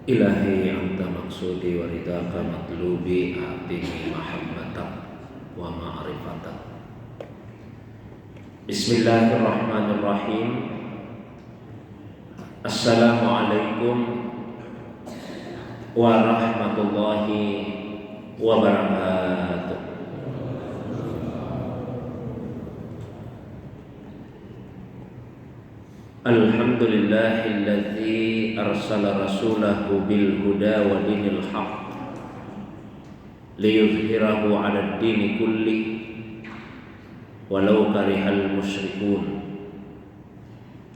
Ilahi anta maksudi wa ridaka matlubi atini mahabbatan wa ma'rifatan. Bismillahirrahmanirrahim. Assalamualaikum warahmatullahi wabarakatuh. Alhamdulillahilladzi arsala rasulahu bil huda wa dinil haqq liyuzhirahu 'alad dini kulli walau karihal musyrikun.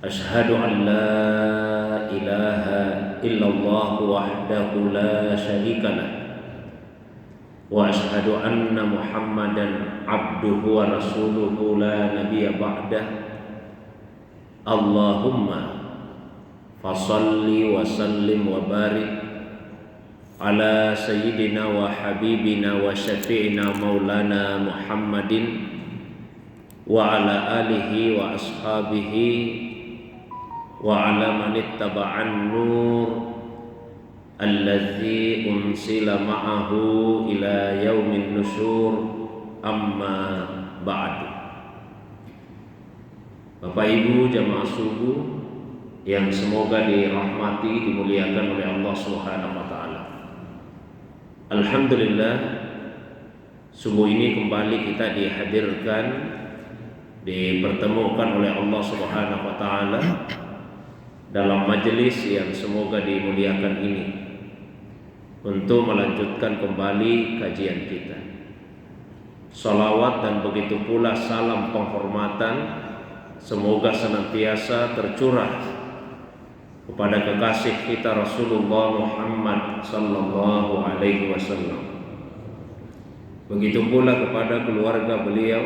Ashhadu an la ilaha illallah wahdahu la syarika lah wa ashhadu anna Muhammadan abduhu wa rasuluhu la nabiyya ba'dah. Allahumma fasalli wa sallim wa barik ala sayyidina wa habibina wa syafi'ina maulana Muhammadin wa ala alihi wa ashabihi wa ala man ittaba'an nur allazi unsila ma'ahu ila yaumin nusyur, amma ba'du. Bapak Ibu jamaah subuh yang semoga dirahmati, dimuliakan oleh Allah Subhanahu wa taala. Alhamdulillah, subuh ini kembali kita dihadirkan, dipertemukan oleh Allah Subhanahu wa taala dalam majelis yang semoga dimuliakan ini untuk melanjutkan kembali kajian kita. Salawat dan begitu pula salam penghormatan semoga senantiasa tercurah kepada kekasih kita Rasulullah Muhammad sallallahu alaihi wasallam. Begitu pula kepada keluarga beliau,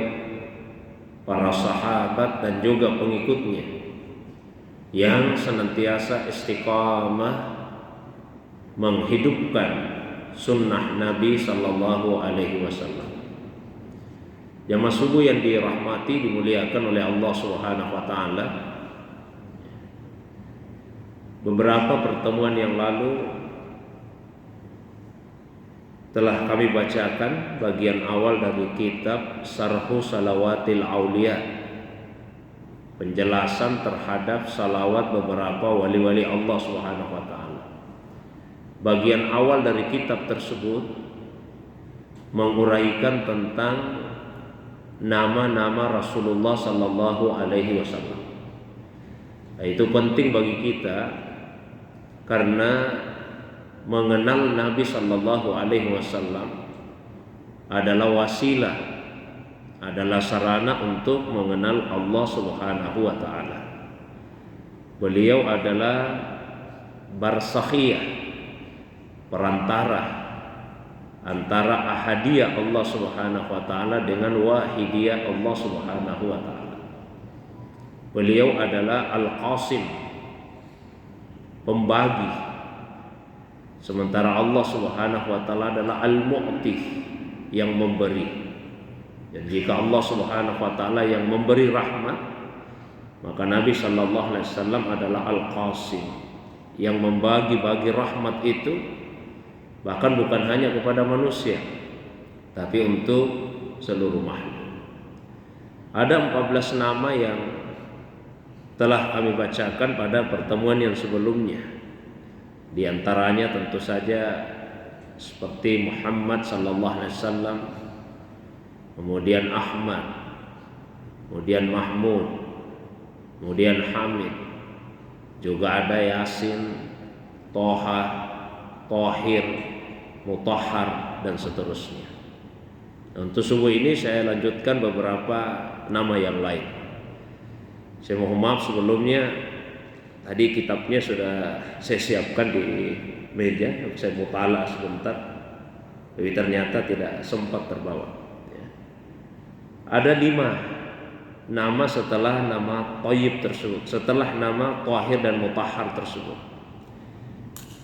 para sahabat dan juga pengikutnya yang senantiasa istiqamah menghidupkan sunnah Nabi sallallahu alaihi wasallam. Jamaah subuh yang dirahmati, dimuliakan oleh Allah Subhanahu wa taala. Beberapa pertemuan yang lalu telah kami bacakan bagian awal dari kitab Sarhu Salawatil Aulia, penjelasan terhadap salawat beberapa wali-wali Allah Subhanahu wa taala. Bagian awal dari kitab tersebut menguraikan tentang nama-nama Rasulullah sallallahu alaihi wasallam. Itu penting bagi kita karena mengenal Nabi sallallahu alaihi wasallam adalah wasilah, adalah sarana untuk mengenal Allah Subhanahu wa taala. Beliau adalah barzakhiyah, perantara antara ahadiyah Allah Subhanahu wa taala dengan wahidiyah Allah Subhanahu wa taala. Beliau adalah Al-Qasim, pembagi, sementara Allah Subhanahu wa taala adalah Al-Mu'ti, yang memberi. Dan jika Allah Subhanahu wa taala yang memberi rahmat, maka Nabi sallallahu alaihi wasallam adalah Al-Qasim, yang membagi-bagi rahmat itu, bahkan bukan hanya kepada manusia, tapi untuk seluruh makhluk. Ada 14 nama yang telah kami bacakan pada pertemuan yang sebelumnya. Di antaranya tentu saja seperti Muhammad sallallahu alaihi wasallam, kemudian Ahmad, kemudian Mahmud, kemudian Hamid, juga ada Yasin, Toha, Tohir, Mutahhar, dan seterusnya. Untuk subuh ini saya lanjutkan beberapa nama yang lain. Saya mohon maaf sebelumnya, tadi kitabnya sudah saya siapkan di meja, saya mutala sebentar, tapi ternyata tidak sempat terbawa. Ada 5 nama setelah nama Thayyib tersebut, setelah nama Thahir dan Mutahhar tersebut.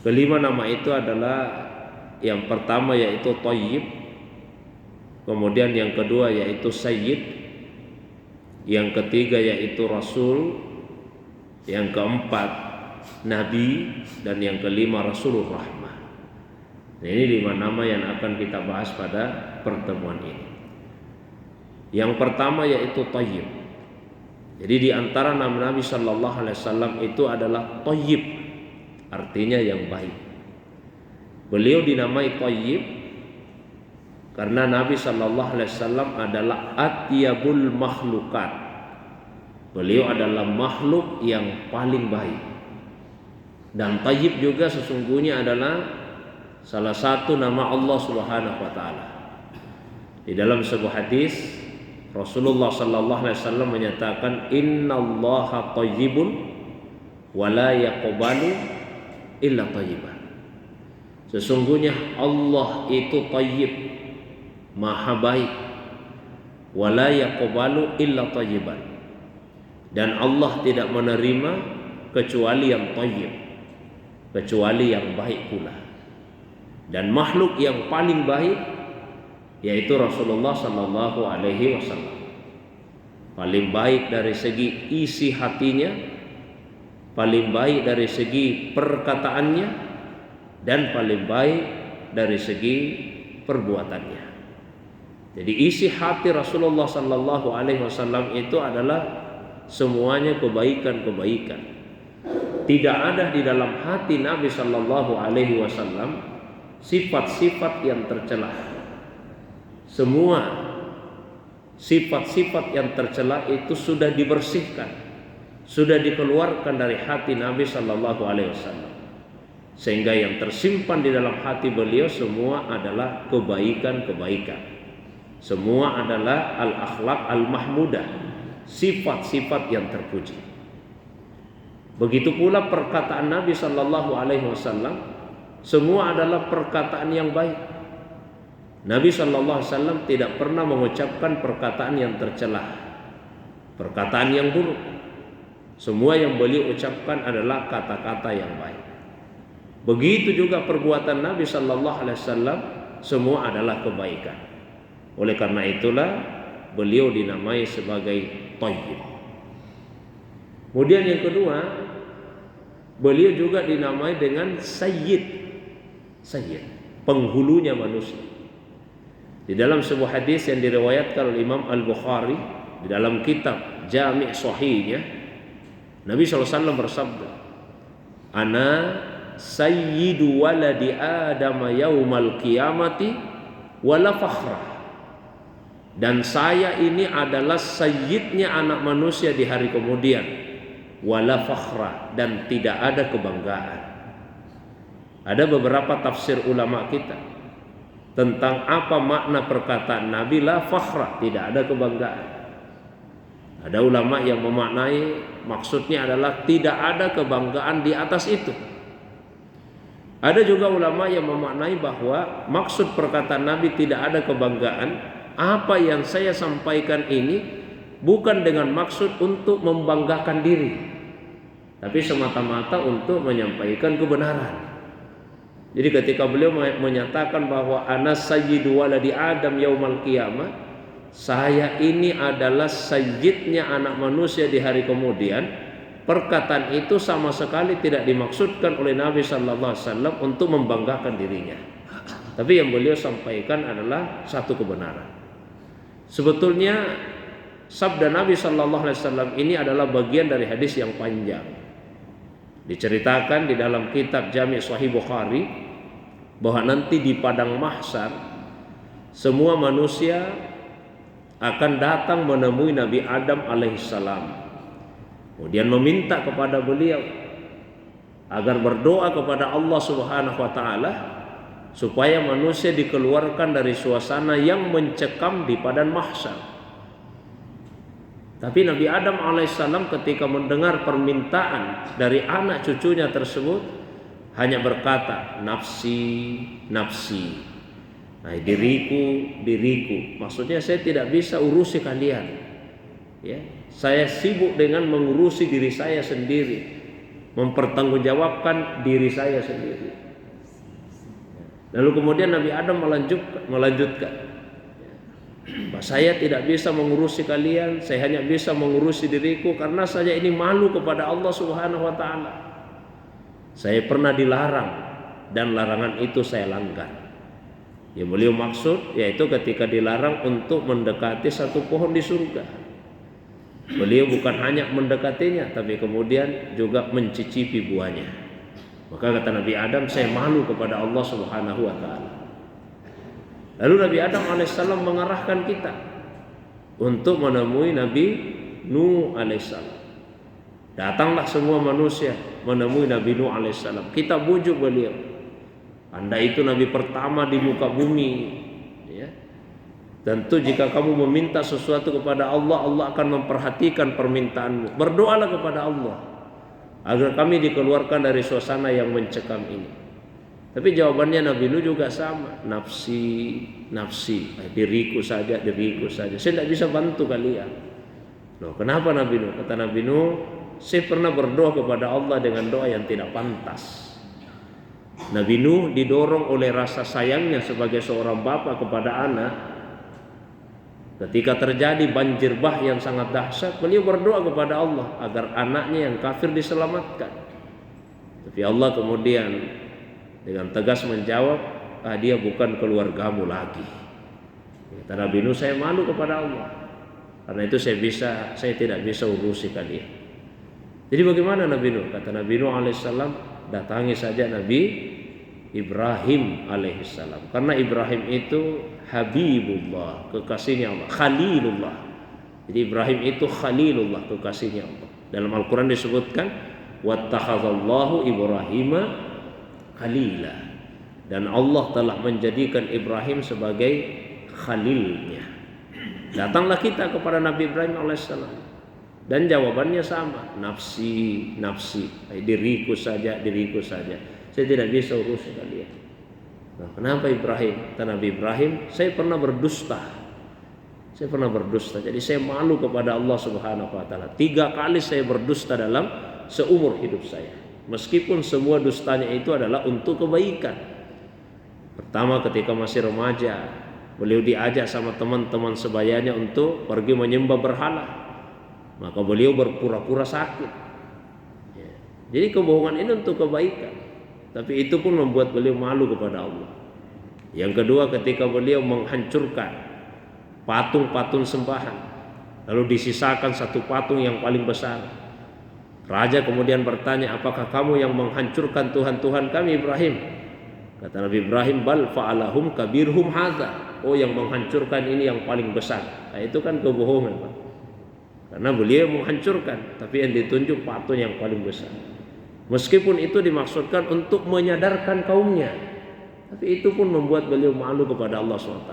Kelima nama itu adalah, yang pertama yaitu Thayyib, kemudian yang kedua yaitu Sayyid, yang ketiga yaitu Rasul, yang keempat Nabi, dan yang kelima Rasulur Rahmah. Nah, ini 5 nama yang akan kita bahas pada pertemuan ini. Yang pertama yaitu Thayyib. Jadi di antara nama Nabi Shallallahu Alaihi Wasallam itu adalah Thayyib, artinya yang baik. Beliau dinamai Thayyib karena Nabi Shallallahu Alaihi Wasallam adalah atyabul makhlukat. Beliau adalah makhluk yang paling baik. Dan Thayyib juga sesungguhnya adalah salah satu nama Allah Subhanahu wa taala. Di dalam sebuah hadis Rasulullah sallallahu alaihi wasallam menyatakan innallaha thayyibun wa la yaqbalu illa thayyiban. Sesungguhnya Allah itu thayyib, maha baik, wa la yaqbalu illa thayyiban. Dan Allah tidak menerima kecuali yang thayyib, kecuali yang baik pula. Dan makhluk yang paling baik yaitu Rasulullah sallallahu alaihi wasallam. Paling baik dari segi isi hatinya, paling baik dari segi perkataannya, dan paling baik dari segi perbuatannya. Jadi isi hati Rasulullah sallallahu alaihi wasallam itu adalah semuanya kebaikan-kebaikan. Tidak ada di dalam hati Nabi sallallahu alaihi wasallam sifat-sifat yang tercela. Semua sifat-sifat yang tercela itu sudah dibersihkan, sudah dikeluarkan dari hati Nabi Shallallahu Alaihi Wasallam, sehingga yang tersimpan di dalam hati beliau semua adalah kebaikan-kebaikan, semua adalah al-akhlaq al-mahmudah, sifat-sifat yang terpuji. Begitu pula perkataan Nabi Shallallahu Alaihi Wasallam, semua adalah perkataan yang baik. Nabi Shallallahu Alaihi Wasallam tidak pernah mengucapkan perkataan yang tercela, perkataan yang buruk. Semua yang beliau ucapkan adalah kata-kata yang baik. Begitu juga perbuatan Nabi Shallallahu Alaihi Wasallam, semua adalah kebaikan. Oleh karena itulah beliau dinamai sebagai Thayyib. Kemudian yang kedua, beliau juga dinamai dengan Sayyid, penghulunya manusia. Di dalam sebuah hadis yang diriwayatkan oleh Imam Al-Bukhari di dalam kitab Jami' Sahihnya, Nabi SAW bersabda, "Ana sayyidu waladi Adam yaumal qiyamati wala fakhra." Dan saya ini adalah sayyidnya anak manusia di hari kemudian, wala fakhra, dan tidak ada kebanggaan. Ada beberapa tafsir ulama kita tentang apa makna perkataan Nabi la fakhra, tidak ada kebanggaan. Ada ulama yang memaknai maksudnya adalah tidak ada kebanggaan di atas itu. Ada juga ulama yang memaknai bahwa maksud perkataan Nabi tidak ada kebanggaan, apa yang saya sampaikan ini bukan dengan maksud untuk membanggakan diri, tapi semata-mata untuk menyampaikan kebenaran. Jadi ketika beliau menyatakan bahwa ana sayyidu waladi Adam yaumal qiyamah, saya ini adalah sayyidnya anak manusia di hari kemudian, perkataan itu sama sekali tidak dimaksudkan oleh Nabi sallallahu alaihi wasallam untuk membanggakan dirinya. Tapi yang beliau sampaikan adalah satu kebenaran. Sebetulnya sabda Nabi sallallahu alaihi wasallam ini adalah bagian dari hadis yang panjang. Diceritakan di dalam kitab Jami' Sahih Bukhari bahwa nanti di padang mahsyar semua manusia akan datang menemui Nabi Adam alaihissalam, kemudian meminta kepada beliau agar berdoa kepada Allah Subhanahu wa taala supaya manusia dikeluarkan dari suasana yang mencekam di padang mahsyar. Tapi Nabi Adam alaihissalam ketika mendengar permintaan dari anak cucunya tersebut hanya berkata, nafsi, nafsi. Nah, diriku, diriku. Maksudnya saya tidak bisa urusi kalian. Ya, saya sibuk dengan mengurusi diri saya sendiri, mempertanggungjawabkan diri saya sendiri. Lalu kemudian Nabi Adam melanjutkan. Saya tidak bisa mengurusi kalian, saya hanya bisa mengurusi diriku karena saya ini malu kepada Allah Subhanahu wa taala. Saya pernah dilarang dan larangan itu saya langgar. Yang beliau maksud yaitu ketika dilarang untuk mendekati satu pohon di surga. Beliau bukan hanya mendekatinya, tapi kemudian juga mencicipi buahnya. Maka kata Nabi Adam, saya malu kepada Allah Subhanahu wa ta'ala. Lalu Nabi Adam alaihissalam mengarahkan kita untuk menemui Nabi Nuh alaihissalam. Datanglah semua manusia menemui Nabi Nuh alaihissalam. Kita bujuk beliau. Anda itu Nabi pertama di muka bumi, ya. Tentu jika kamu meminta sesuatu kepada Allah, Allah akan memperhatikan permintaanmu. Berdoalah kepada Allah agar kami dikeluarkan dari suasana yang mencekam ini. Tapi jawabannya Nabi Nuh juga sama. Nafsi, diriku saja. Saya tidak bisa bantu kalian. Loh, kenapa Nabi Nuh? Kata Nabi Nuh, saya pernah berdoa kepada Allah dengan doa yang tidak pantas. Nabi Nuh didorong oleh rasa sayangnya sebagai seorang bapak kepada anak. Ketika terjadi banjir bah yang sangat dahsyat, beliau berdoa kepada Allah agar anaknya yang kafir diselamatkan. Tapi Allah kemudian dengan tegas menjawab, dia bukan keluargamu lagi. Kata Nabi Nuh, saya malu kepada Allah. Karena itu saya tidak bisa urusi kalian. Jadi bagaimana Nabi Nuh? Kata Nabi Nuh alaihissalam, datangi saja Nabi Ibrahim alaihissalam. Karena Ibrahim itu Habibullah, kekasihnya Allah, Khalilullah. Jadi Ibrahim itu Khalilullah, kekasihnya Allah. Dalam Al-Quran disebutkan wattakhadallahu Ibrahima khalila. Dan Allah telah menjadikan Ibrahim sebagai khalilnya. Datanglah kita kepada Nabi Ibrahim alaihissalam. Dan jawabannya sama, nafsi, diriku saja. Saya tidak bisa urus kalian. Nah, kenapa Ibrahim? Kata Nabi Ibrahim, saya pernah berdusta. Jadi saya malu kepada Allah Subhanahu wa ta'ala. 3 kali saya berdusta dalam seumur hidup saya. Meskipun semua dustanya itu adalah untuk kebaikan. Pertama ketika masih remaja, beliau diajak sama teman-teman sebayanya untuk pergi menyembah berhala. Maka beliau berpura-pura sakit. Jadi kebohongan ini untuk kebaikan. Tapi itu pun membuat beliau malu kepada Allah. Yang kedua ketika beliau menghancurkan patung-patung sembahan, lalu disisakan satu patung yang paling besar. Raja kemudian bertanya, apakah kamu yang menghancurkan Tuhan-Tuhan kami Ibrahim? Kata Nabi Ibrahim, bal fa'alahum kabirhum hadza. Oh, yang menghancurkan ini yang paling besar. Nah, itu kan kebohongan, Pak. Karena beliau menghancurkan, tapi yang ditunjuk patung yang paling besar. Meskipun itu dimaksudkan untuk menyadarkan kaumnya, tapi itu pun membuat beliau malu kepada Allah SWT.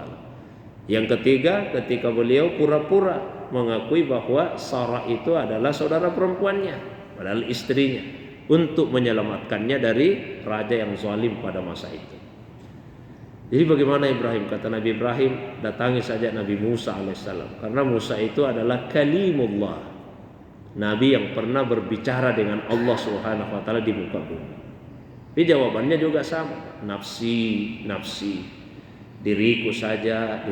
Yang ketiga, ketika beliau pura-pura mengakui bahwa Sarah itu adalah saudara perempuannya, padahal istrinya, untuk menyelamatkannya dari raja yang zalim pada masa itu. Jadi bagaimana Ibrahim? Kata Nabi Ibrahim, datangi saja Nabi Musa alaihissalam. Karena Musa itu adalah kalimullah, Nabi yang pernah berbicara dengan Allah Subhanahu wa ta'ala di muka bumi. Jadi jawabannya juga sama, nafsi, diriku saja.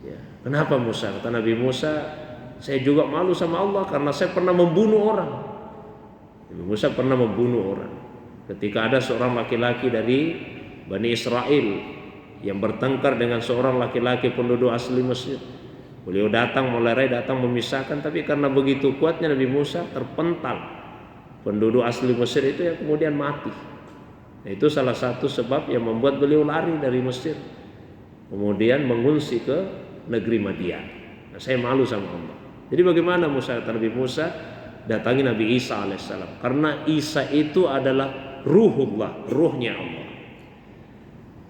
Ya. Kenapa Musa? Kata Nabi Musa, saya juga malu sama Allah karena saya pernah membunuh orang. Nabi Musa pernah membunuh orang. Ketika ada seorang laki-laki dari Bani Israel yang bertengkar dengan seorang laki-laki penduduk asli Mesir. Beliau datang memisahkan, tapi karena begitu kuatnya Nabi Musa, terpental penduduk asli Mesir itu yang kemudian mati. Nah, itu salah satu sebab yang membuat beliau lari dari Mesir, kemudian mengungsi ke negeri Madian. Nah, saya malu sama Allah. Jadi bagaimana Musa? Kata Nabi Musa, datangi Nabi Isa alaihissalam, karena Isa itu adalah ruhullah, ruhnya Allah.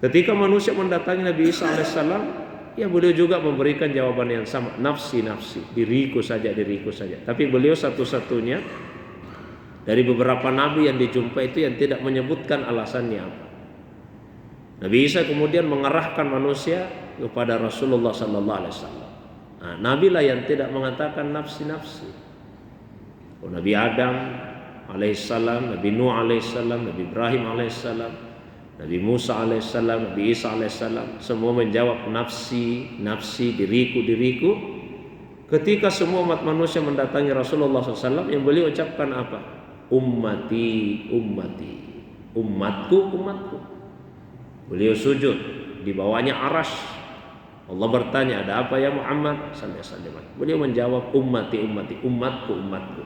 Ketika manusia mendatangi Nabi Isa alaihissalam, ya beliau juga memberikan jawaban yang sama, nafsi, diriku saja. Tapi beliau satu-satunya dari beberapa nabi yang dijumpai itu yang tidak menyebutkan alasannya apa. Nabi Isa kemudian mengarahkan manusia kepada Rasulullah sallallahu alaihi wasallam. Nah, nabi lah yang tidak mengatakan nafsi. Nabi Adam alaihissalam, Nabi Nuh alaihissalam, Nabi Ibrahim alaihissalam, Nabi Musa alaihissalam, Nabi Isa alaihissalam, semua menjawab nafsi, diriku. Ketika semua umat manusia mendatangi Rasulullah SAW, yang beliau ucapkan apa? ummati ummati, umatku umatku. Beliau sujud, di bawahnya arasy. Allah bertanya, ada apa ya Muhammad? Beliau menjawab, ummati ummati, umatku umatku.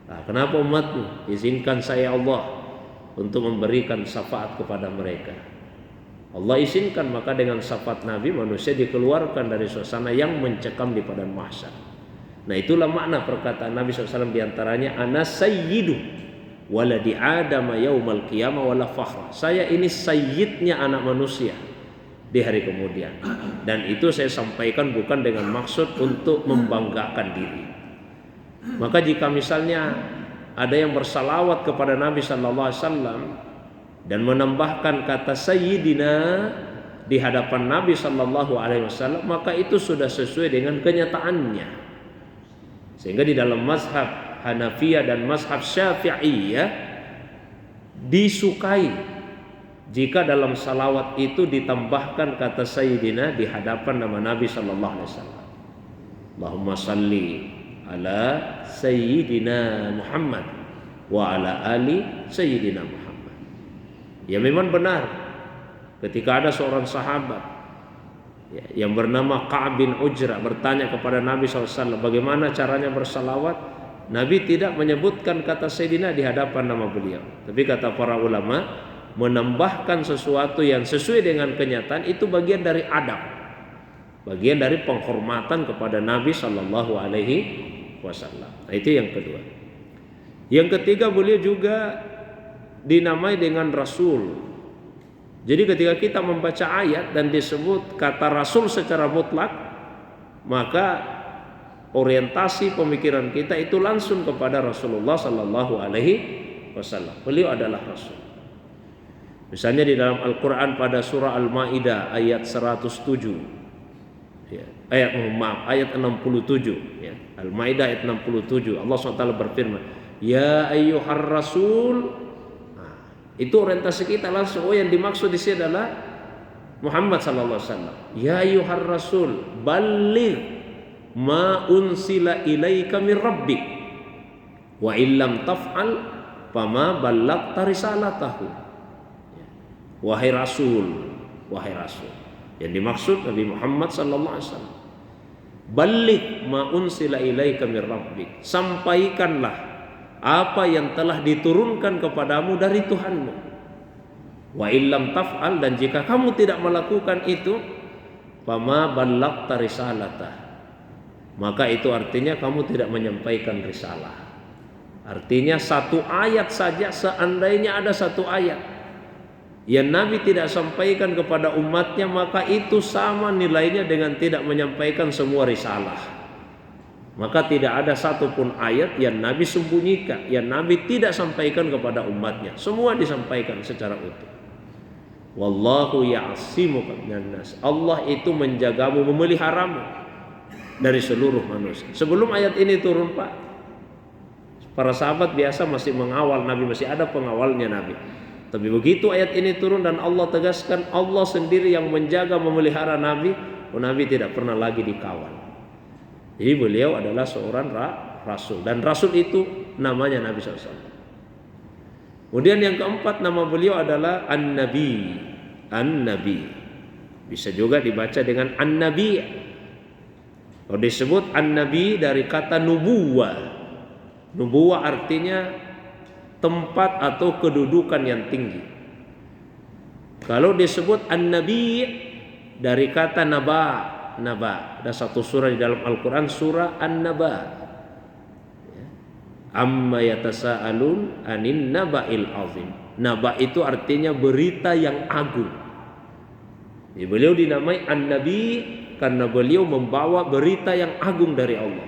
Nah, kenapa umatku? Izinkan saya Allah untuk memberikan syafaat kepada mereka. Allah izinkan, maka dengan syafaat Nabi manusia dikeluarkan dari suasana yang mencekam di padang mahsyar. Nah, itulah makna perkataan Nabi SAW diantaranya, ana sayyidu waladi Adam yaumal qiyamah wala fakhra. Saya ini sayyidnya anak manusia di hari kemudian, dan itu saya sampaikan bukan dengan maksud untuk membanggakan diri. Maka jika misalnya ada yang bersalawat kepada Nabi Sallallahu Alaihi Wasallam dan menambahkan kata Sayyidina di hadapan Nabi Sallallahu Alaihi Wasallam, maka itu sudah sesuai dengan kenyataannya. Sehingga di dalam mazhab Hanafiyah dan mazhab Syafi'iyah disukai jika dalam salawat itu ditambahkan kata Sayyidina di hadapan nama Nabi Sallallahu Alaihi Wasallam. Allahumma salli ala Sayyidina Muhammad wa ala ali Sayyidina Muhammad. Ya, memang benar ketika ada seorang sahabat yang bernama Ka'ab bin Ujrah bertanya kepada Nabi SAW bagaimana caranya bersalawat, Nabi tidak menyebutkan kata Sayyidina di hadapan nama beliau. Tapi kata para ulama, menambahkan sesuatu yang sesuai dengan kenyataan itu bagian dari adab, bagian dari penghormatan kepada Nabi Sallallahu Alaihi Wasallam. Nah, itu yang kedua. Yang ketiga, beliau juga dinamai dengan Rasul. Jadi ketika kita membaca ayat dan disebut kata Rasul secara mutlak, maka orientasi pemikiran kita itu langsung kepada Rasulullah Sallallahu Alaihi Wasallam. Beliau adalah Rasul. Misalnya di dalam Al-Quran pada surah Al-Ma'idah ayat 107 ya, ayat 67 ya. Al-Ma'idah ayat 67 Allah SWT berfirman, ya ayyuhar rasul. Nah, itu orientasi kita langsung, oh yang dimaksud di sini adalah Muhammad SAW. Ya ayyuhar rasul balligh ma unsila ilaika min rabbik wa illam taf'al fama ballaghta risalatahu. Wahai Rasul, wahai Rasul. Yang dimaksud Nabi Muhammad sallallahu alaihi wasallam. Balligh ma unsila ilaika min rabbik. Sampaikanlah apa yang telah diturunkan kepadamu dari Tuhanmu. Wa illam taf'al, dan jika kamu tidak melakukan itu, fama ballaghta risalatah. Maka itu artinya kamu tidak menyampaikan risalah. Artinya satu ayat saja, seandainya ada satu ayat yang Nabi tidak sampaikan kepada umatnya, maka itu sama nilainya dengan tidak menyampaikan semua risalah. Maka tidak ada satupun ayat yang Nabi sembunyikan, yang Nabi tidak sampaikan kepada umatnya. Semua disampaikan secara utuh. Wallahu ya'simuka minan nas. Allah itu menjagamu, memeliharamu dari seluruh manusia. Sebelum ayat ini turun, Pak, para sahabat biasa masih mengawal Nabi, masih ada pengawalnya Nabi. Tapi begitu ayat ini turun dan Allah tegaskan Allah sendiri yang menjaga, memelihara Nabi, Nabi tidak pernah lagi dikawal. Jadi beliau adalah seorang Rasul, dan Rasul itu namanya Nabi SAW. Kemudian yang keempat, nama beliau adalah An-Nabi. An-Nabi bisa juga dibaca dengan An-Nabi. Kalau disebut An-Nabi dari kata nubuwah. Nubuwah artinya tempat atau kedudukan yang tinggi. Kalau disebut An-Nabi dari kata naba. Naba, ada satu surah di dalam Al-Quran, surah An-Naba. Amma yatasa'alun anin naba'il azim. Naba itu artinya berita yang agung. Jadi beliau dinamai An-Nabi karena beliau membawa berita yang agung dari Allah.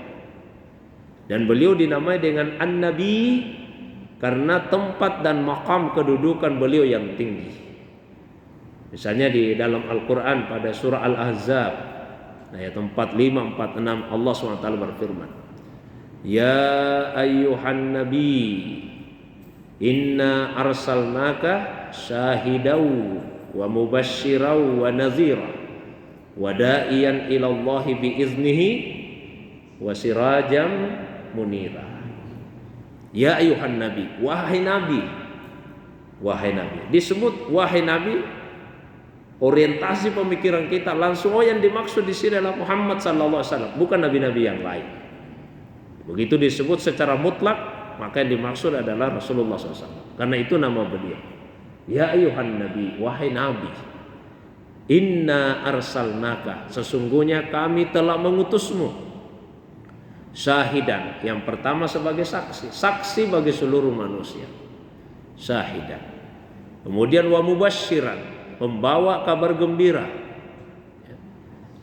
Dan beliau dinamai dengan An-Nabi karena tempat dan maqam kedudukan beliau yang tinggi. Misalnya di dalam Al-Quran pada surah Al-Ahzab ayat 45, 46 Allah SWT berfirman, ya ayyuhan nabi inna arsalnaka syahidau wa mubashshirau wa nadhira wa da'iyan ilallahi biiznihi wa sirajam munira. Ya ayuhan nabi, wahai nabi. Wahai nabi. Disebut wahai nabi, orientasi pemikiran kita langsung yang dimaksud di sini adalah Muhammad sallallahu alaihi wasallam, bukan nabi-nabi yang lain. Begitu disebut secara mutlak, maka yang dimaksud adalah Rasulullah SAW. Karena itu nama beliau. Ya ayuhan nabi, wahai nabi. Inna arsalnaka, sesungguhnya kami telah mengutusmu. Syahidan, yang pertama sebagai saksi, saksi bagi seluruh manusia. Syahidan. Kemudian wa mubasyiran, pembawa kabar gembira.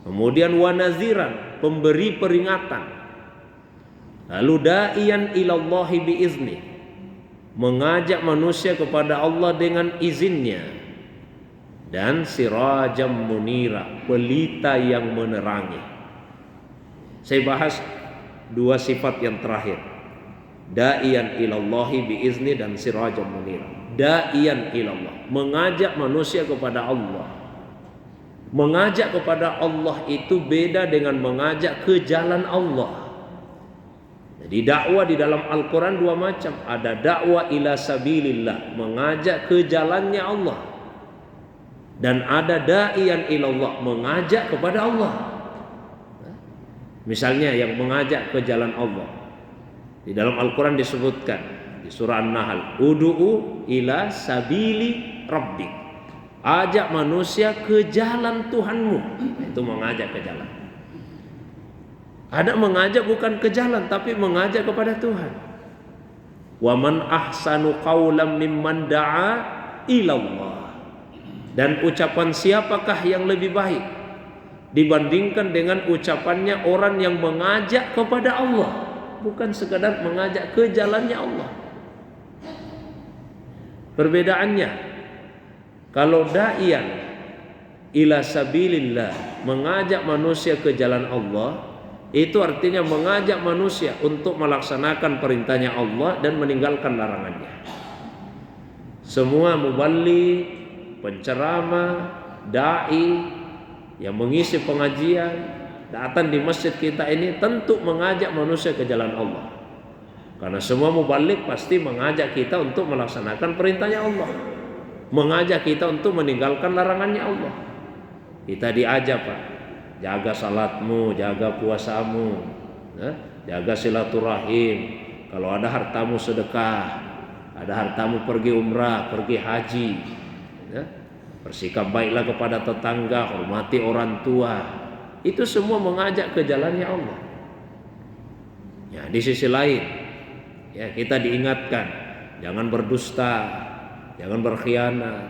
Kemudian wa naziran, pemberi peringatan. Lalu da'iyan ilallahi biizni, mengajak manusia kepada Allah dengan izinnya. Dan sirajam munira, pelita yang menerangi. Saya bahas dua sifat yang terakhir, da'iyan ilallahi biizni dan sirajam munira. Da'iyan ilallah, mengajak manusia kepada Allah. Mengajak kepada Allah itu beda dengan mengajak ke jalan Allah. Jadi dakwah di dalam Al-Quran dua macam. Ada dakwah ila sabilillah, mengajak ke jalannya Allah. Dan ada da'iyan ilallah, mengajak kepada Allah. Misalnya yang mengajak ke jalan Allah, di dalam Al-Quran disebutkan di surah An-Nahl, Udu'u ila sabili rabbik, ajak manusia ke jalan Tuhanmu. Itu mengajak ke jalan. Ada mengajak bukan ke jalan, tapi mengajak kepada Tuhan. Wa man ahsanu qawlan mimman da'a ilallah. Dan ucapan siapakah yang lebih baik dibandingkan dengan ucapannya orang yang mengajak kepada Allah, bukan sekadar mengajak ke jalannya Allah. Perbedaannya, kalau da'iyan ila sabilillah, mengajak manusia ke jalan Allah, itu artinya mengajak manusia untuk melaksanakan perintahnya Allah dan meninggalkan larangannya. Semua muballigh, penceramah, dai yang mengisi pengajian, datang di masjid kita ini tentu mengajak manusia ke jalan Allah. Karena semua mubalik pasti mengajak kita untuk melaksanakan perintahnya Allah, mengajak kita untuk meninggalkan larangannya Allah. Kita diajak, Pak, jaga salatmu, jaga puasamu, jaga silaturahim. Kalau ada hartamu sedekah, ada hartamu pergi umrah, pergi haji, bersikap baiklah kepada tetangga, hormati orang tua. Itu semua mengajak ke jalannya Allah. Ya, di sisi lain, ya, kita diingatkan jangan berdusta, jangan berkhianat,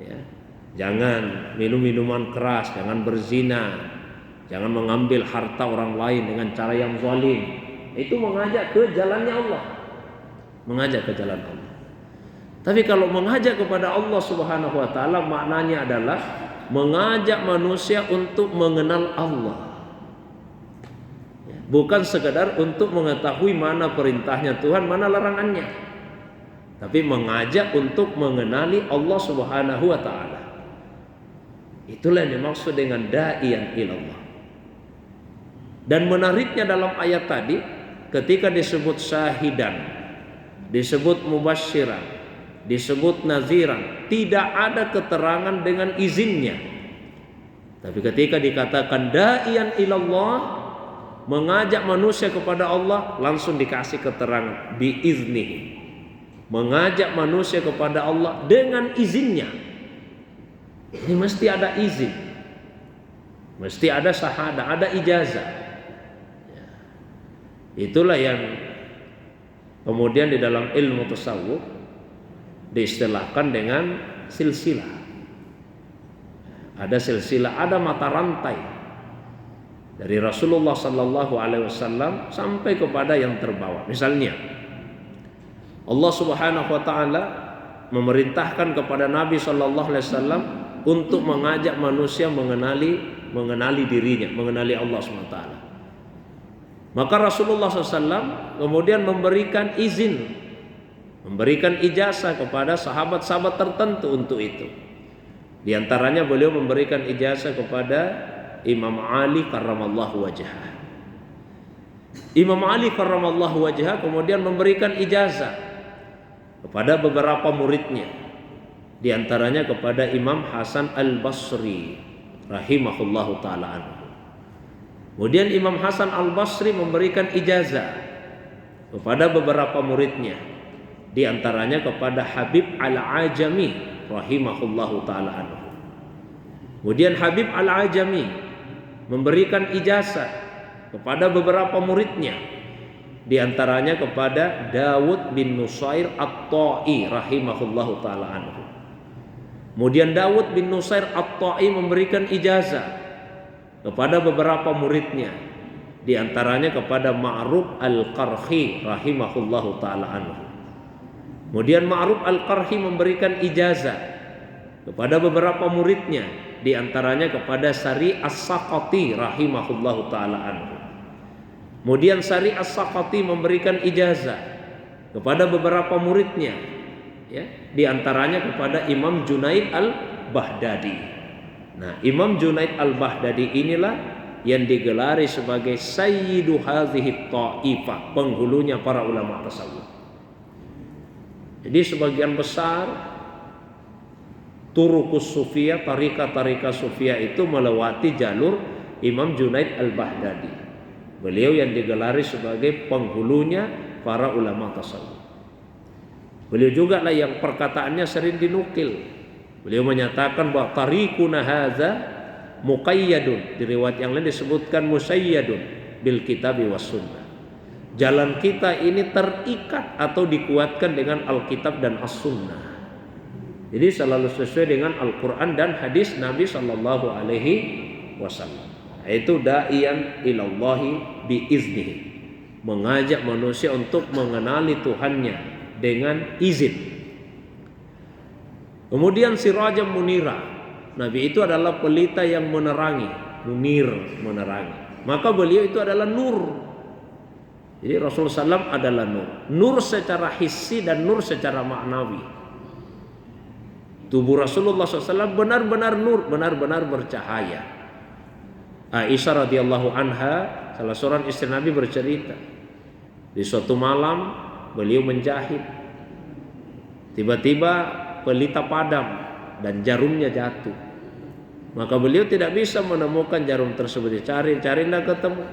ya, jangan minum minuman keras, jangan berzina, jangan mengambil harta orang lain dengan cara yang zalim. Itu mengajak ke jalannya Allah, mengajak ke jalan Allah. Tapi kalau mengajak kepada Allah Subhanahu wa taala, maknanya adalah mengajak manusia untuk mengenal Allah. Bukan sekadar untuk mengetahui mana perintahnya Tuhan, mana larangannya. Tapi mengajak untuk mengenali Allah Subhanahu wa taala. Itulah yang dimaksud dengan da'iyan ilallah. Dan menariknya dalam ayat tadi, ketika disebut syahidan, disebut mubasyiran, disebut naziran, tidak ada keterangan dengan izinnya. Tapi ketika dikatakan da'iyan ilallah, mengajak manusia kepada Allah, langsung dikasih keterangan biiznihi, mengajak manusia kepada Allah dengan izinnya. Ini mesti ada izin, mesti ada syahadah, ada ijazah. Itulah yang kemudian di dalam ilmu tasawuf diistilahkan dengan silsilah. Ada silsilah, ada mata rantai dari Rasulullah sallallahu alaihi wasallam sampai kepada yang terbawah. Misalnya Allah Subhanahu wa taala memerintahkan kepada Nabi sallallahu alaihi wasallam untuk mengajak manusia mengenali dirinya, mengenali Allah Subhanahu wa taala. Maka Rasulullah SAW kemudian memberikan izin, memberikan ijazah kepada sahabat-sahabat tertentu untuk itu. Di antaranya beliau memberikan ijazah kepada Imam Ali karramallahu wajhah. Imam Ali karramallahu wajhah kemudian memberikan ijazah kepada beberapa muridnya, di antaranya kepada Imam Hasan Al-Basri rahimahullahu taala anhu. Kemudian Imam Hasan Al-Basri memberikan ijazah kepada beberapa muridnya, di antaranya kepada Habib Al-Ajami rahimahullahu taala anhu. Kemudian Habib Al-Ajami memberikan ijazah kepada beberapa muridnya, di antaranya kepada Dawud bin Nusair At-Ta'i rahimahullahu taala anhu. Kemudian Dawud bin Nusair At-Ta'i memberikan ijazah kepada beberapa muridnya, di antaranya kepada Ma'ruf Al-Qarhi rahimahullahu taala anhu. Kemudian Ma'ruf Al-Qarhi memberikan ijazah kepada beberapa muridnya, di antaranya kepada Sari As-Saqati rahimahullahu taala anhu. Kemudian Sari As-Saqati memberikan ijazah kepada beberapa muridnya, ya, di antaranya kepada Imam Junaid Al-Baghdadi. Nah, Imam Junaid Al-Baghdadi inilah yang digelari sebagai Sayyidu hadhihi ta'ifah, penghulunya para ulama tasawuf. Jadi sebagian besar turukus sufiyah, tarika sufiyah itu melewati jalur Imam Junaid Al-Baghdadi. Beliau yang digelari sebagai penghulunya para ulama tasawuf. Beliau juga lah yang perkataannya sering dinukil. Beliau menyatakan bahwa tariquna hadza muqayyadun, di riwayat yang lain disebutkan musayyadun bil kitabi was sunnah. Jalan kita ini terikat atau dikuatkan dengan Alkitab dan As-Sunnah. Jadi selalu sesuai dengan Al-Quran dan hadis Nabi Sallallahu Alaihi Wasallam. Itu da'iyan ilallahi biiznihi, mengajak manusia untuk mengenali Tuhannya dengan izin. Kemudian sirajan munira, Nabi itu adalah pelita yang menerangi, munir, menerangi. Maka beliau itu adalah nur. Jadi Rasulullah SAW adalah nur, nur secara hissi dan nur secara maknawi. Tubuh Rasulullah SAW benar-benar nur, benar-benar bercahaya. Aisyah radhiyallahu anha, salah seorang istri Nabi, bercerita di suatu malam beliau menjahit, tiba-tiba pelita padam dan jarumnya jatuh. Maka beliau tidak bisa menemukan jarum tersebut, dicari tidak ketemu.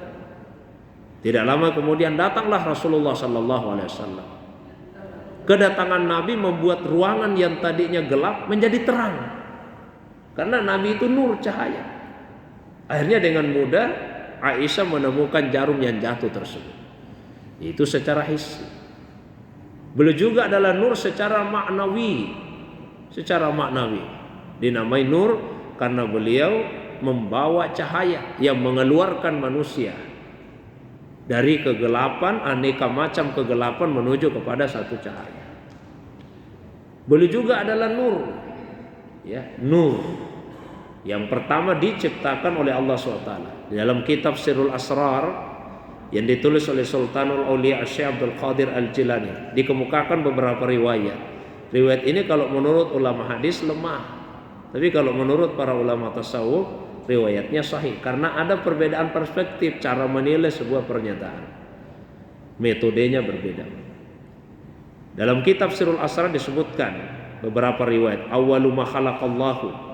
Tidak lama kemudian datanglah Rasulullah sallallahu alaihi wasallam. Kedatangan Nabi membuat ruangan yang tadinya gelap menjadi terang, karena Nabi itu nur, cahaya. Akhirnya dengan mudah Aisyah menemukan jarum yang jatuh tersebut. Itu secara hissi. Beliau juga adalah nur secara maknawi. Secara maknawi dinamai nur karena beliau membawa cahaya yang mengeluarkan manusia dari kegelapan, aneka macam kegelapan, menuju kepada satu cahaya. Beliau juga adalah nur, ya, nur yang pertama diciptakan oleh Allah SWT. Di dalam kitab Sirrul Asrar yang ditulis oleh Sultanul Auliya Syekh Abdul Qadir Al-Jilani, dikemukakan beberapa riwayat. Riwayat ini kalau menurut ulama hadis lemah, tapi kalau menurut para ulama tasawuf riwayatnya sahih, karena ada perbedaan perspektif cara menilai sebuah pernyataan. Metodenya berbeda. Dalam kitab Sirrul Asrar disebutkan beberapa riwayat. Awwalu ma khalaqallahu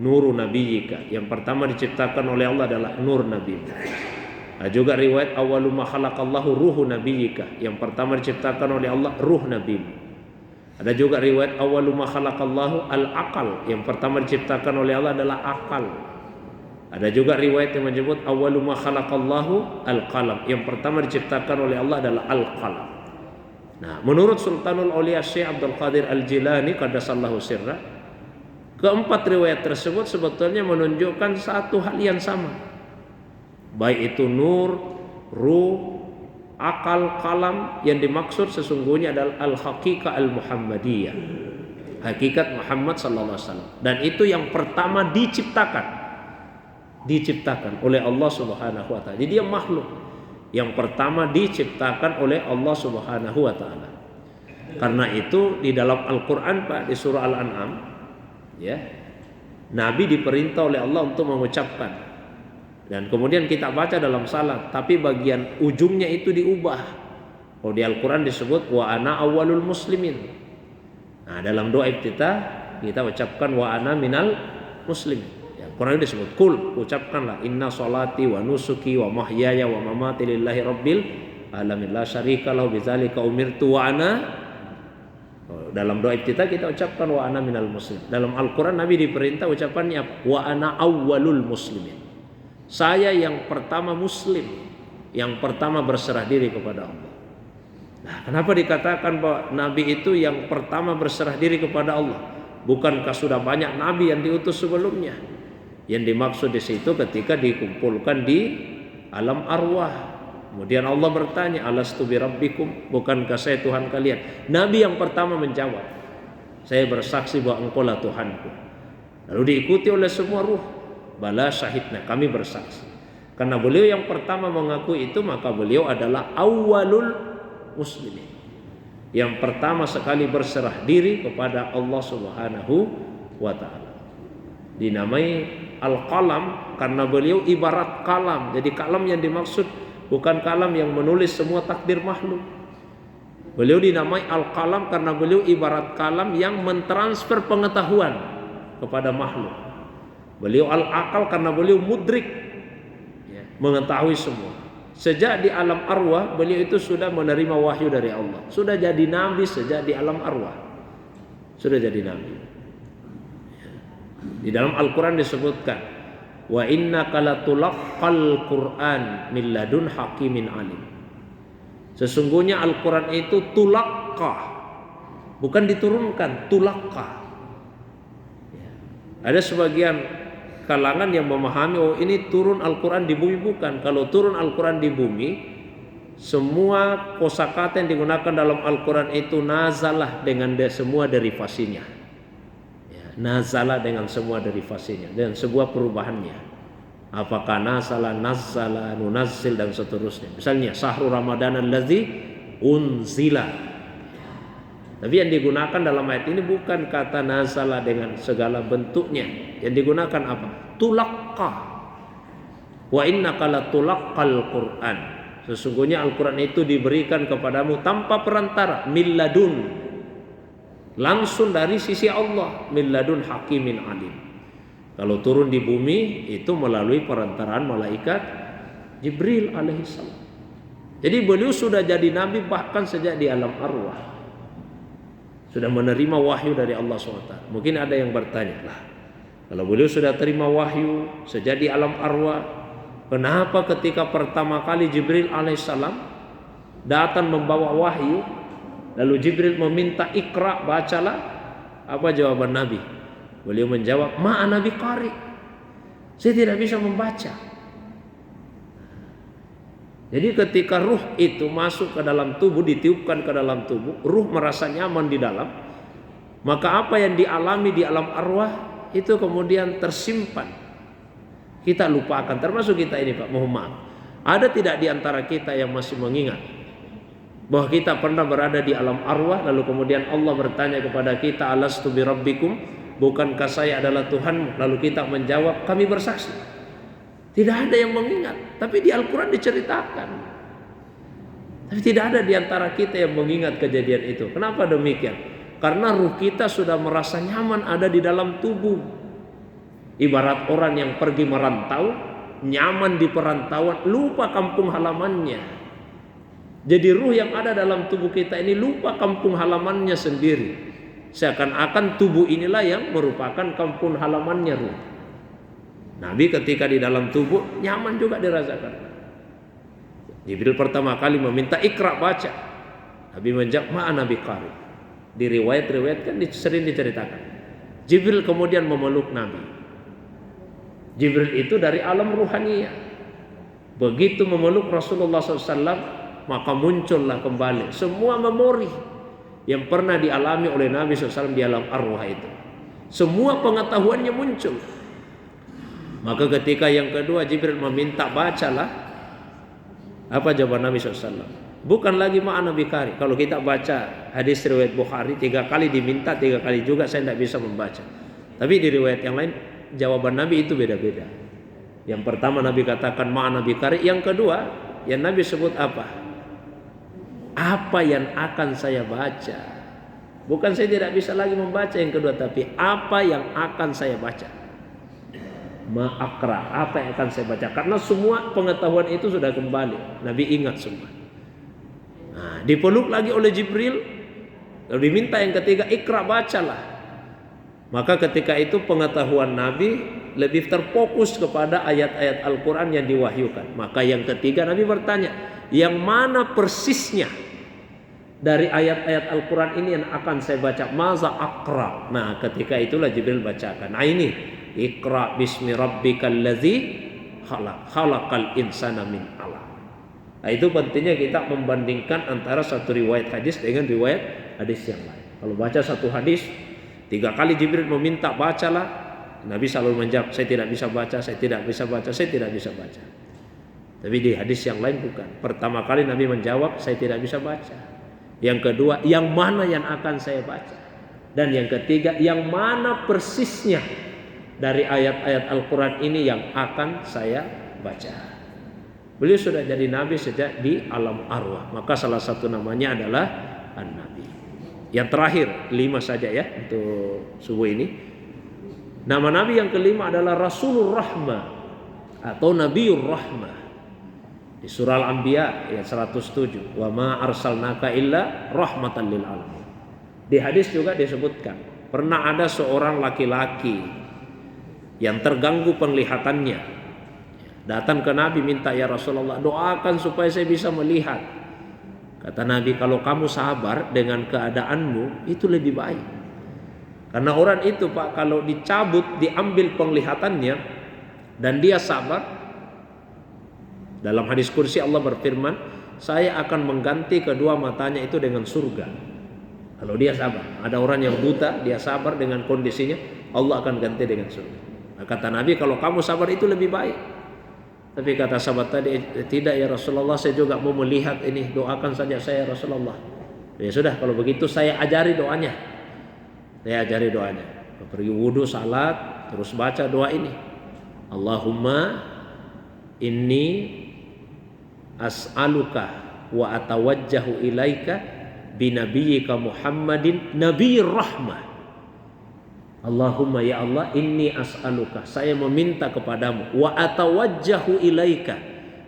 nuru nabiyyika, yang pertama diciptakan oleh Allah adalah nur Nabi. Nah, juga riwayat awwalu ma khalaqallahu ruhu nabiyyika, yang pertama diciptakan oleh Allah ruh Nabi. Ada juga riwayat awwalu ma khalaqallahu al-aqal, yang pertama diciptakan oleh Allah adalah akal. Ada juga riwayat yang menyebut awwalu ma khalaqallahu al-qalam, yang pertama diciptakan oleh Allah adalah al-qalam. Nah, menurut Sultanul Auliya Syekh Abdul Qadir Al-Jilani qaddasallahu sirra, keempat riwayat tersebut sebetulnya menunjukkan satu hal yang sama. Baik itu nur, ruh, akal, kalam, yang dimaksud sesungguhnya adalah al-haqiqah al-muhammadiyah, hakikat Muhammad sallallahu alaihi wasallam. Dan itu yang pertama diciptakan oleh Allah Subhanahu wa taala. Jadi dia makhluk yang pertama diciptakan oleh Allah Subhanahu wa taala. Karena itu di dalam Al-Qur'an, Pak, di surah Al-An'am, ya, Nabi diperintah oleh Allah untuk mengucapkan Dan kemudian kita baca dalam salat, tapi bagian ujungnya itu diubah. Kalau di Al-Quran disebut wa ana awwalul muslimin. Nah, dalam doa iftitah kita ucapkan wa ana minal muslimin. Ya, Quran disebut kul, ucapkanlah inna sholati wa nusuki wa mahyaya wa mamati lillahi rabbil alamin la syarika lahu bidzalika umirtu wa ana. Dalam doa iftitah kita ucapkan wa ana minal muslim. Dalam Al-Quran Nabi diperintah ucapannya wa ana awwalul muslimin. Saya yang pertama muslim, yang pertama berserah diri kepada Allah. Nah, kenapa dikatakan bahwa Nabi itu yang pertama berserah diri kepada Allah? Bukankah sudah banyak Nabi yang diutus sebelumnya? Yang dimaksud di situ ketika dikumpulkan di alam arwah. Kemudian Allah bertanya, alastu bi rabbikum, bukankah saya Tuhan kalian? Nabi yang pertama menjawab, saya bersaksi bahwa engkaulah Tuhanku. Lalu diikuti oleh semua ruh. Bala syahidna, kami bersaksi. Karena beliau yang pertama mengaku itu, maka beliau adalah awwalul muslimin, yang pertama sekali berserah diri kepada Allah Subhanahu wa ta'ala. Dinamai al-qalam karena beliau ibarat kalam. Jadi kalam yang dimaksud bukan kalam yang menulis semua takdir makhluk. Beliau dinamai al-qalam karena beliau ibarat kalam yang mentransfer pengetahuan kepada makhluk. Beliau al-akal karena beliau mudrik, ya, mengetahui semua. Sejak di alam arwah beliau itu sudah menerima wahyu dari Allah. Sudah jadi nabi sejak di alam arwah. Sudah jadi nabi. Di dalam Al-Quran disebutkan wa innaka latulaqqal Qur'an min ladun hakimin alim. Sesungguhnya Al-Quran itu tulaqqa, bukan diturunkan, tulaqqa. Ya. Ada sebagian kalangan yang memahami oh ini turun Al-Quran di bumi. Bukan. Kalau turun Al-Quran di bumi, semua kosakata yang digunakan dalam Al-Quran itu nazalah dengan semua derivasinya, ya, nazalah dengan semua derivasinya dan sebuah perubahannya. Apakah nazala, nazzala, nunazzil dan seterusnya. Misalnya sahru Ramadan allazi unzila. Tapi yang digunakan dalam ayat ini bukan kata nazala dengan segala bentuknya. Yang digunakan apa? Tulaqqa. Wa innaka latulaqqal Qur'an. Sesungguhnya Al-Quran itu diberikan kepadamu tanpa perantara, min ladun, langsung dari sisi Allah, min ladun hakimin alim. Kalau turun di bumi itu melalui perantaraan malaikat Jibril alaihissalam. Jadi beliau sudah jadi nabi bahkan sejak di alam arwah. Sudah menerima wahyu dari Allah SWT. Mungkin ada yang bertanya, lah, kalau beliau sudah terima wahyu sejak di alam arwah, kenapa ketika pertama kali Jibril alaihissalam datang membawa wahyu, lalu Jibril meminta ikra, bacalah, apa jawaban Nabi? Beliau menjawab, ma'ana biqari, saya tidak bisa membaca. Jadi ketika ruh itu masuk ke dalam tubuh, ditiupkan ke dalam tubuh, ruh merasa nyaman di dalam, maka apa yang dialami di alam arwah itu kemudian tersimpan. Kita lupakan, termasuk kita ini Pak, mohon maaf. Ada tidak di antara kita yang masih mengingat bahwa kita pernah berada di alam arwah, lalu kemudian Allah bertanya kepada kita, alastu bi rabbikum, bukankah saya adalah Tuhanmu? Lalu kita menjawab, kami bersaksi. Tidak ada yang mengingat, tapi di Al-Quran diceritakan. Tapi tidak ada di antara kita yang mengingat kejadian itu. Kenapa demikian? Karena ruh kita sudah merasa nyaman ada di dalam tubuh. Ibarat orang yang pergi merantau, nyaman di perantauan, lupa kampung halamannya. Jadi ruh yang ada dalam tubuh kita ini lupa kampung halamannya sendiri. Seakan-akan tubuh inilah yang merupakan kampung halamannya ruh. Nabi ketika di dalam tubuh nyaman juga dirasakan. Jibril pertama kali meminta ikra, baca. Nabi menjawab ma'ana biqari. Di riwayat-riwayat kan sering diceritakan. Jibril kemudian memeluk Nabi. Jibril itu dari alam ruhaniyah. Begitu memeluk Rasulullah SAW, maka muncullah kembali semua memori yang pernah dialami oleh Nabi SAW di alam arwah itu. Semua pengetahuannya muncul. Maka ketika yang kedua Jibril meminta, bacalah. Apa jawaban Nabi SAW? Bukan lagi ma'ana biqari. Kalau kita baca hadis riwayat Bukhari, 3 kali diminta, 3 kali juga saya tidak bisa membaca. Tapi di riwayat yang lain jawaban Nabi itu beda-beda. Yang pertama Nabi katakan ma'ana bikari. Yang kedua yang Nabi sebut apa? Apa yang akan saya baca. Bukan saya tidak bisa lagi membaca yang kedua, tapi apa yang akan saya baca. Ma'akra, apa yang akan saya baca. Karena semua pengetahuan itu sudah kembali. Nabi ingat semua. Nah, dipeluk lagi oleh Jibril. Lalu diminta yang ketiga, ikra, bacalah. Maka ketika itu pengetahuan Nabi lebih terfokus kepada ayat-ayat Al-Quran yang diwahyukan. Maka yang ketiga Nabi bertanya, yang mana persisnya dari ayat-ayat Al-Quran ini yang akan saya baca? Maza akra. Nah ketika itulah Jibril bacakan. Nah ini, ikra bismi rabbikal ladzi khalaq, khalaqal insana min alaq. Nah itu pentingnya kita membandingkan antara satu riwayat hadis dengan riwayat hadis yang lain. Kalau baca satu hadis 3 kali Jibril meminta bacalah, Nabi selalu menjawab, saya tidak bisa baca, saya tidak bisa baca, saya tidak bisa baca. Tapi di hadis yang lain bukan. Pertama kali Nabi menjawab, saya tidak bisa baca. Yang kedua, yang mana yang akan saya baca. Dan yang ketiga, yang mana persisnya dari ayat-ayat Al-Quran ini yang akan saya baca. Beliau sudah jadi Nabi sejak di alam arwah. Maka salah satu namanya adalah An-Nabi. Yang terakhir, 5 saja ya untuk subuh ini. Nama Nabi yang kelima adalah Rasulur Rahmah atau Nabiur Rahmah. Di surah Al-Anbiya ayat 107, wa ma arsalnaka illa rahmatan lil alamin. Di hadis juga disebutkan, pernah ada seorang laki-laki yang terganggu penglihatannya. Datang ke Nabi minta, ya Rasulullah, doakan supaya saya bisa melihat. Kata Nabi, kalau kamu sabar dengan keadaanmu itu lebih baik. Karena orang itu Pak, kalau dicabut, diambil penglihatannya dan dia sabar, dalam hadis kursi Allah berfirman, saya akan mengganti kedua matanya itu dengan surga. Kalau dia sabar. Ada orang yang buta, dia sabar dengan kondisinya, Allah akan ganti dengan surga. Nah, kata Nabi, kalau kamu sabar itu lebih baik. Tapi kata sahabat tadi, tidak ya Rasulullah, saya juga mau melihat ini, doakan saja saya Rasulullah. Ya sudah, kalau begitu saya ajari doanya. Saya ajari doanya. Pergi wudhu, salat, terus baca doa ini. Allahumma inni as'aluka wa atawajjahu ilaika binabiyyika Muhammadin nabiyir rahmah. Allahumma ya Allah, inni as'aluka, saya meminta kepadamu, wa atawajjahu ilaika,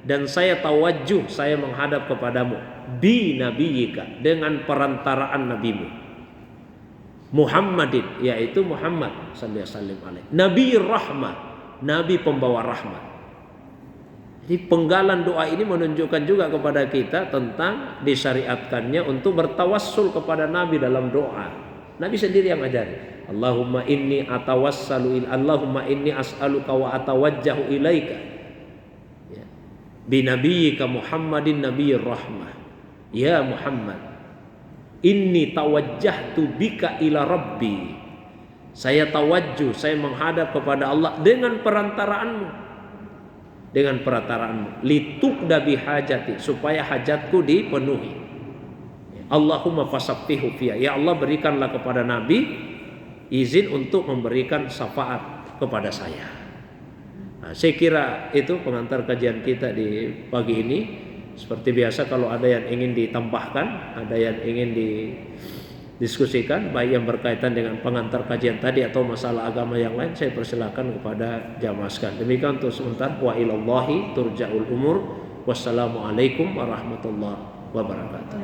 dan saya tawajjuh, saya menghadap kepadamu, bi nabiyyika, dengan perantaraan nabimu Muhammadin, yaitu Muhammad sallallahu alaihi wasallam, Nabi rahmah, Nabi pembawa rahmat. Jadi penggalan doa ini menunjukkan juga kepada kita tentang disyariatkannya untuk bertawassul kepada Nabi dalam doa. Nabi sendiri yang ajari. Allahumma inni atawassalu Allahumma inni as'aluka wa atawajjahu ilaika ya, binabiyyika Muhammadin nabiyir rahmah. Ya Muhammad, inni tawajjahtu bika ila rabbi. Saya tawajjuh, saya menghadap kepada Allah dengan perantaraanmu. Dengan perantaraanmu. Litukda bihajati, supaya hajatku dipenuhi. Allahumma fasaffihu fiyya. Ya Allah, berikanlah kepada Nabi izin untuk memberikan syafaat kepada saya. Nah, saya kira itu pengantar kajian kita di pagi ini. Seperti biasa, kalau ada yang ingin ditambahkan, ada yang ingin didiskusikan, baik yang berkaitan dengan pengantar kajian tadi atau masalah agama yang lain, saya persilakan kepada jamaah sekalian. Demikian untuk sementara. Wa ilallahi turja'ul umur. Wassalamualaikum warahmatullahi wabarakatuh.